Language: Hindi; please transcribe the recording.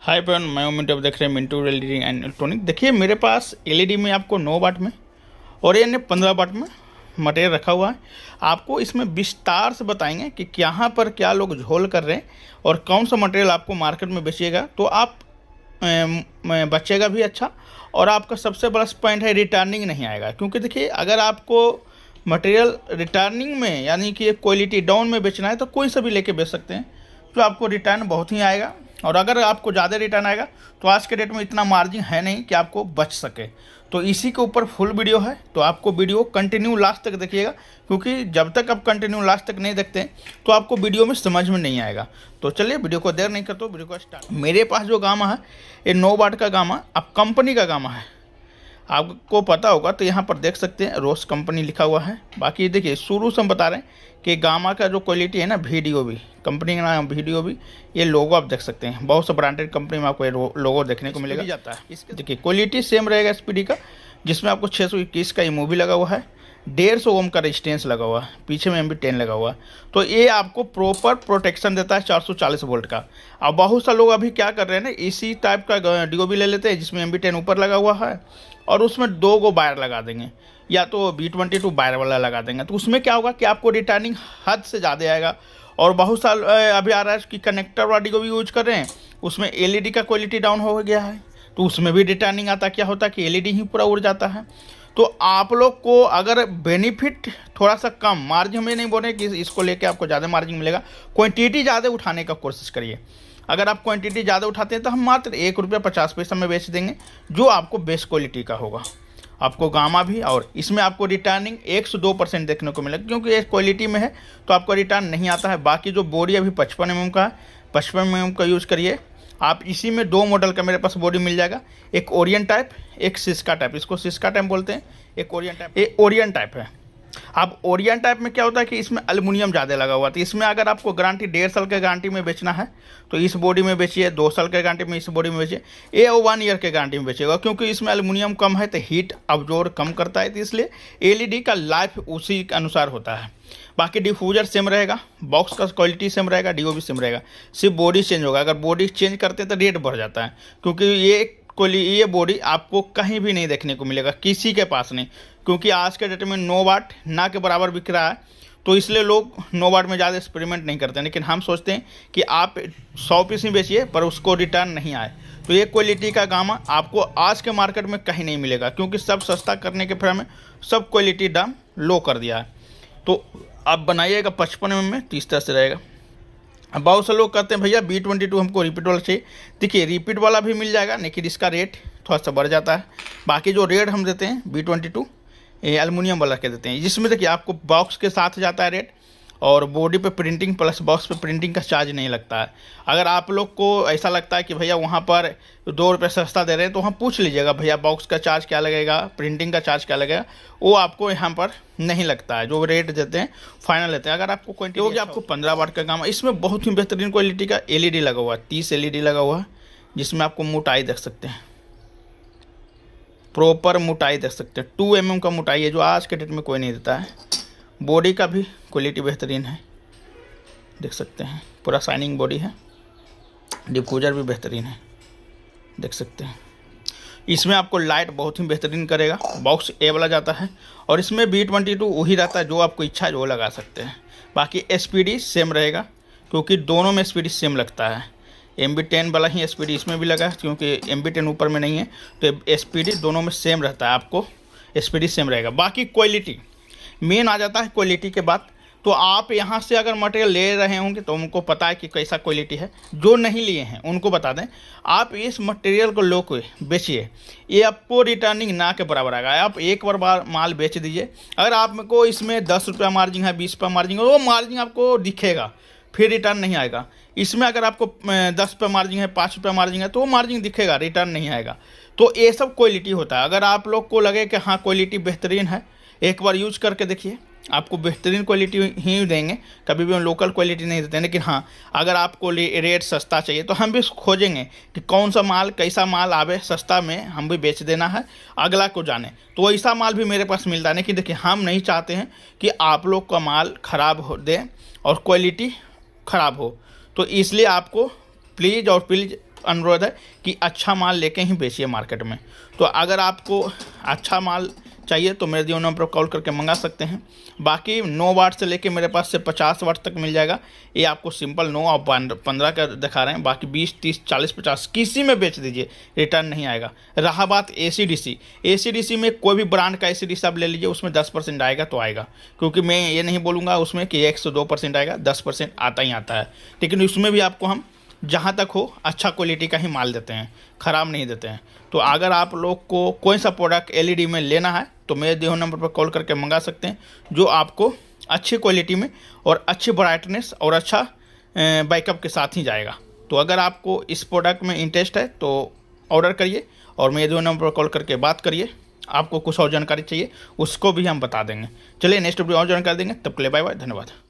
हाय फ्रेंड, मैं मिंटू, आप देख रहे हैं मिंटू एलईडी एंड इलेक्ट्रॉनिक। देखिए मेरे पास एलईडी में आपको 9 वाट में और ये 15 वाट में मटेरियल रखा हुआ है। आपको इसमें विस्तार से बताएंगे कि यहाँ पर क्या लोग झोल कर रहे हैं और कौन सा मटेरियल आपको मार्केट में बेचिएगा तो आप बचेगा भी अच्छा। और आपका सबसे बड़ा पॉइंट है रिटर्निंग नहीं आएगा, क्योंकि देखिए अगर आपको मटेरियल रिटर्निंग में यानी कि क्वालिटी डाउन में बेचना है तो कोई सा भी लेके बेच सकते हैं, तो आपको रिटर्न बहुत ही आएगा। और अगर आपको ज़्यादा रिटर्न आएगा तो आज के डेट में इतना मार्जिन है नहीं कि आपको बच सके। तो इसी के ऊपर फुल वीडियो है, तो आपको वीडियो कंटिन्यू लास्ट तक देखिएगा, क्योंकि जब तक आप कंटिन्यू लास्ट तक नहीं देखते तो आपको वीडियो में समझ में नहीं आएगा। तो चलिए वीडियो को देर नहीं करते, वीडियो को स्टार्ट। मेरे पास जो गामा है ये 9 वाट का गामा, अब कंपनी का गामा है, आपको पता होगा तो यहाँ पर देख सकते हैं रोस कंपनी लिखा हुआ है। बाकी देखिए शुरू से हम बता रहे हैं कि गामा का जो क्वालिटी है ना, VDOV कंपनी का नाम VDOV, ये लोगो आप देख सकते हैं। बहुत से ब्रांडेड कंपनी में आपको ये लोगो देखने को मिलेगा जाता है। इसके देखिए क्वालिटी सेम रहेगा SPD का, जिसमें आपको 621 का मूवी लगा हुआ है, 150 ओम का रेजिस्टेंस लगा हुआ है, पीछे में MB10 लगा हुआ है। तो ये आपको प्रॉपर प्रोटेक्शन देता है 440 वोल्ट का। अब बहुत से लोग अभी क्या कर रहे हैं ना, इसी टाइप का DOV ले लेते हैं जिसमें MB10 ऊपर लगा हुआ है और उसमें 2 गो वायर लगा देंगे, या तो B22 वायर वाला लगा देंगे। तो उसमें क्या होगा कि आपको रिटर्निंग हद से ज़्यादा आएगा। और बहुत साल अभी आ रहा है कि कनेक्टर वाला DOV यूज कर रहे हैं, उसमें LED का क्वालिटी डाउन हो गया है, तो उसमें भी रिटर्निंग आता। क्या होता है कि LED ही पूरा उड़ जाता है। तो आप लोग को अगर बेनिफिट थोड़ा सा कम मार्जिन में, नहीं बोल रहे कि इसको लेके आपको ज़्यादा मार्जिन मिलेगा, क्वांटिटी ज़्यादा उठाने का कोशिश करिए। अगर आप क्वांटिटी ज़्यादा उठाते हैं तो हम मात्र ₹1.50 में बेच देंगे, जो आपको बेस्ट क्वालिटी का होगा। आपको गामा भी, और इसमें आपको रिटर्निंग 102% देखने को मिलेगा, क्योंकि ये क्वालिटी में है तो आपको रिटर्न नहीं आता है। बाकी जो बॉडी अभी 55 mm का है, 55 mm का यूज़ करिए आप। इसी में 2 मॉडल का मेरे पास बॉडी मिल जाएगा, एक ओरियन टाइप, एक सिस्का टाइप। इसको सिस्का टाइप बोलते हैं, एक ओरियन टाइप। ये ओरियन टाइप है। अब ओरियन टाइप में क्या होता है कि इसमें एल्युमिनियम ज़्यादा लगा हुआ है, तो इसमें अगर आपको गारंटी 1.5 साल के गारंटी में बेचना है तो इस बॉडी में बेचिए, 2 साल के गारंटी में इस बॉडी में बेचिए, ये 1 ईयर के गारंटी में बेचेगा, क्योंकि इसमें एल्युमिनियम कम है तो हीट अब्जॉर्ब कम करता है, तो इसलिए LED का लाइफ उसी के अनुसार होता है। बाकी डिफ्यूजर सेम रहेगा, बॉक्स का क्वालिटी सेम रहेगा, DOV सेम रहेगा, सिर्फ बॉडी चेंज होगा। अगर बॉडी चेंज करते हैं तो रेट बढ़ जाता है, क्योंकि ये बॉडी आपको कहीं भी नहीं देखने को मिलेगा, किसी के पास नहीं, क्योंकि आज के डेट में 9 वाट ना के बराबर बिक रहा है। तो इसलिए लोग 9 वाट में ज़्यादा एक्सपेरिमेंट नहीं करते हैं। लेकिन हम सोचते हैं कि आप 100 पीस ही बेचिए पर उसको रिटर्न नहीं आए। तो ये क्वालिटी का गामा आपको आज के मार्केट में कहीं नहीं मिलेगा, क्योंकि सब सस्ता करने के फिर में सब क्वालिटी दाम लो कर दिया है। तो आप बनाइएगा 55 mm में, तो इस तरह से रहेगा। अब बहुत से लोग कहते हैं भैया B22 हमको रिपीट वाला चाहिए। देखिए रिपीट वाला भी मिल जाएगा, लेकिन इसका रेट थोड़ा सा बढ़ जाता है। बाकी जो रेट हम देते हैं B22 एल्युमिनियम वाला के देते हैं, जिसमें देखिए आपको बॉक्स के साथ जाता है रेट, और बॉडी पे प्रिंटिंग प्लस बॉक्स पे प्रिंटिंग का चार्ज नहीं लगता है। अगर आप लोग को ऐसा लगता है कि भैया वहाँ पर ₹2 सस्ता दे रहे हैं, तो वहाँ पूछ लीजिएगा भैया बॉक्स का चार्ज क्या लगेगा, प्रिंटिंग का चार्ज क्या लगेगा। वो आपको यहाँ पर नहीं लगता है, जो रेट देते हैं फाइनल लेते हैं। अगर आपको क्वांटिटी होगी, आपको 15 वाट का गामा, इसमें बहुत ही बेहतरीन क्वालिटी का LED लगा हुआ है, 30 LED लगा हुआ है, जिसमें आपको मोटाई देख सकते हैं, प्रॉपर मोटाई देख सकते हैं, 2 mm का मोटाई है, जो आज के डेट में कोई नहीं देता है। बॉडी का भी क्वालिटी बेहतरीन है, देख सकते हैं, पूरा शाइनिंग बॉडी है। डिफ्यूजर भी बेहतरीन है, देख सकते हैं। इसमें आपको लाइट बहुत ही बेहतरीन करेगा। बॉक्स A वाला जाता है, और इसमें B22 वही रहता है, जो आपको इच्छा है वो लगा सकते हैं। बाकी SPD सेम रहेगा, क्योंकि दोनों में SPD सेम लगता है। MB10 वाला ही SPD इसमें भी लगा है, क्योंकि MB10 ऊपर में नहीं है, तो SPD दोनों में सेम रहता है, आपको SPD सेम रहेगा। बाकी क्वालिटी मेन आ जाता है क्वालिटी के बाद। तो आप यहाँ से अगर मटेरियल ले रहे होंगे तो उनको पता है कि कैसा क्वालिटी है, जो नहीं लिए हैं उनको बता दें, आप इस मटेरियल को लो के बेचिए, ये आपको रिटर्निंग ना के बराबर आएगा। आप एक बार माल बेच दीजिए, अगर आपको इसमें ₹10 मार्जिन है, ₹20 मार्जिन है, वो मार्जिन आपको दिखेगा, फिर रिटर्न नहीं आएगा। इसमें अगर आपको ₹10 मार्जिन है, ₹5 मार्जिन है, तो वो मार्जिन दिखेगा, रिटर्न नहीं आएगा। तो ये सब क्वालिटी होता है। अगर आप लोग को लगे कि हाँ क्वालिटी बेहतरीन है, एक बार यूज करके देखिए, आपको बेहतरीन क्वालिटी ही देंगे, कभी भी हम लोकल क्वालिटी नहीं देते हैं। लेकिन हाँ, अगर आपको रेट सस्ता चाहिए तो हम भी खोजेंगे कि कौन सा माल, कैसा माल आवे सस्ता में, हम भी बेच देना है, अगला को जाने। तो ऐसा माल भी मेरे पास मिलता है। लेकिन देखिए हम नहीं चाहते हैं कि आप लोग का माल ख़राब हो दे और क्वालिटी ख़राब हो, तो इसलिए आपको प्लीज़ और प्लीज़ अनुरोध है कि अच्छा माल लेके ही बेचिए मार्केट में। तो अगर आपको अच्छा माल चाहिए तो मेरे दिए नंबर पर कॉल करके मंगा सकते हैं। बाकी 9 वाट से लेके मेरे पास से 50 वाट तक मिल जाएगा। ये आपको सिंपल 9 और 15 का दिखा रहे हैं। बाकी 20, 30, 40, 50 किसी में बेच दीजिए, रिटर्न नहीं आएगा। रहा बात AC/DC, AC/DC में कोई भी ब्रांड का AC/DC आप ले लीजिए, उसमें 10% आएगा तो आएगा, क्योंकि मैं ये नहीं बोलूँगा उसमें कि 1 से 2% आएगा, 10% आता ही आता है। लेकिन उसमें भी आपको हम जहाँ तक हो अच्छा क्वालिटी का ही माल देते हैं, ख़राब नहीं देते हैं। तो अगर आप लोग को कोई सा प्रोडक्ट LED में लेना है तो मेरे दिए हुए नंबर पर कॉल करके मंगा सकते हैं, जो आपको अच्छी क्वालिटी में और अच्छी ब्राइटनेस और अच्छा बैकअप के साथ ही जाएगा। तो अगर आपको इस प्रोडक्ट में इंटरेस्ट है तो ऑर्डर करिए और मेरे दिए हुए नंबर पर कॉल करके बात करिए। आपको कुछ और जानकारी चाहिए उसको भी हम बता देंगे। चलिए नेक्स्ट वीडियो और जानकारी देंगे, तब के लिए बाय बाय, धन्यवाद।